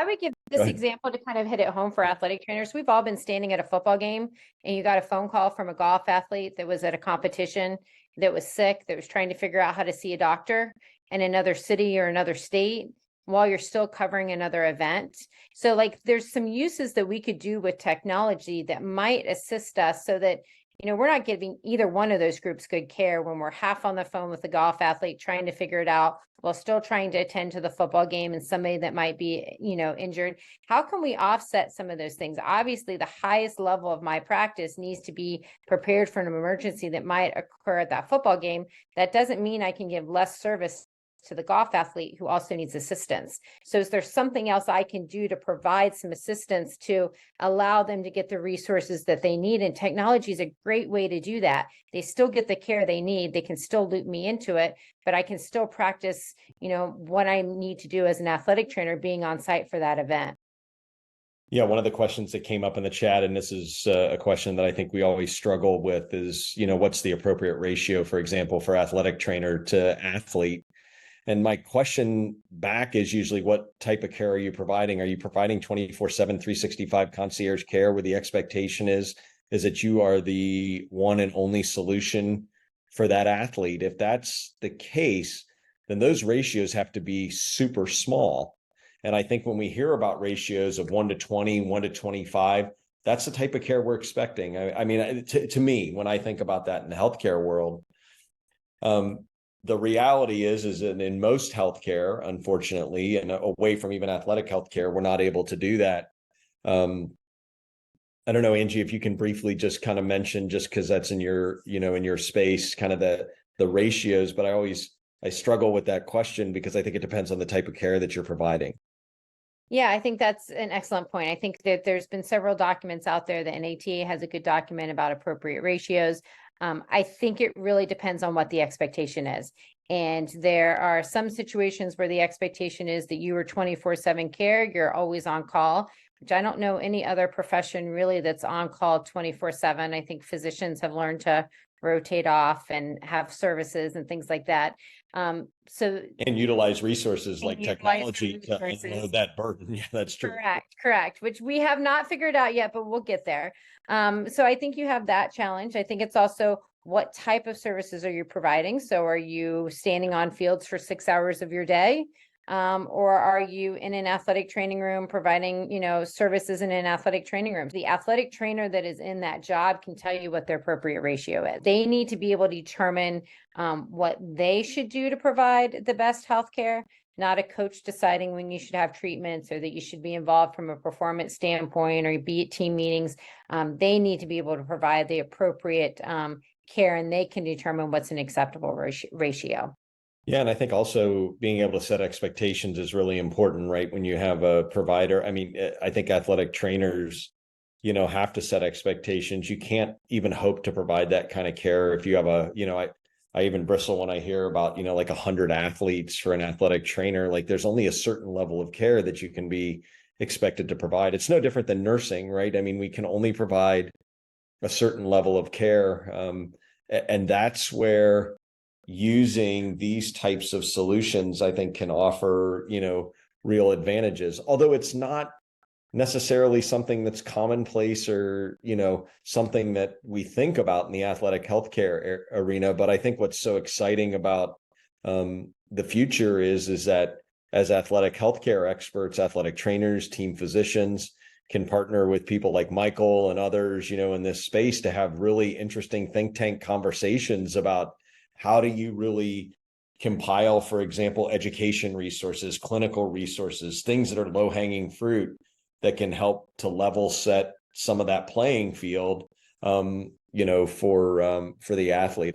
I would give Go this ahead. example to kind of hit it home for athletic trainers. We've all been standing at a football game and you got a phone call from a golf athlete that was at a competition that was sick, that was trying to figure out how to see a doctor in another city or another state while you're still covering another event. So like there's some uses that we could do with technology that might assist us so that we're not giving either one of those groups good care when we're half on the phone with the golf athlete trying to figure it out while still trying to attend to the football game and somebody that might be, injured. How can we offset some of those things? Obviously, the highest level of my practice needs to be prepared for an emergency that might occur at that football game. That doesn't mean I can give less service to the golf athlete who also needs assistance. So is there something else I can do to provide some assistance to allow them to get the resources that they need? And technology is a great way to do that. They still get the care they need. They can still loop me into it, but I can still practice, what I need to do as an athletic trainer being on site for that event. Yeah, one of the questions that came up in the chat, and this is a question that I think we always struggle with, is, what's the appropriate ratio, for example, for athletic trainer to athlete? And my question back is usually, what type of care are you providing? Are you providing 24/7, 365 concierge care where the expectation is that you are the one and only solution for that athlete? If that's the case, then those ratios have to be super small. And I think when we hear about ratios of 1-20, 1-25, that's the type of care we're expecting. I mean, to me, when I think about that in the healthcare world, the reality is that in most healthcare, unfortunately, and away from even athletic healthcare, we're not able to do that. I don't know, Angie, if you can briefly just kind of mention, just because that's in your, in your space, kind of the ratios, but I struggle with that question because I think it depends on the type of care that you're providing. Yeah, I think that's an excellent point. I think that there's been several documents out there. The NATA has a good document about appropriate ratios. I think it really depends on what the expectation is. And there are some situations where the expectation is that you are 24/7 care, you're always on call, which I don't know any other profession really that's on call 24/7. I think physicians have learned to rotate off and have services and things like that. And utilize resources like utilize technology to unload that burden. Yeah, that's true. Correct, which we have not figured out yet, but we'll get there. So I think you have that challenge. I think it's also what type of services are you providing? So are you standing on fields for 6 hours of your day? Or are you in an athletic training room providing, services in an athletic training room? The athletic trainer that is in that job can tell you what their appropriate ratio is. They need to be able to determine what they should do to provide the best healthcare, not a coach deciding when you should have treatments or that you should be involved from a performance standpoint or be at team meetings. They need to be able to provide the appropriate care, and they can determine what's an acceptable ratio. Yeah, and I think also being able to set expectations is really important, right? When you have a provider, I mean, I think athletic trainers, have to set expectations. You can't even hope to provide that kind of care if you have I even bristle when I hear about, like 100 athletes for an athletic trainer. Like there's only a certain level of care that you can be expected to provide. It's no different than nursing, right? I mean, we can only provide a certain level of care. And that's where using these types of solutions, I think, can offer, real advantages, although it's not necessarily something that's commonplace or, something that we think about in the athletic healthcare arena. But I think what's so exciting about the future is that as athletic healthcare experts, athletic trainers, team physicians can partner with people like Michael and others, in this space to have really interesting think tank conversations about how do you really compile, for example, education resources, clinical resources, things that are low-hanging fruit that can help to level set some of that playing field, for the athlete.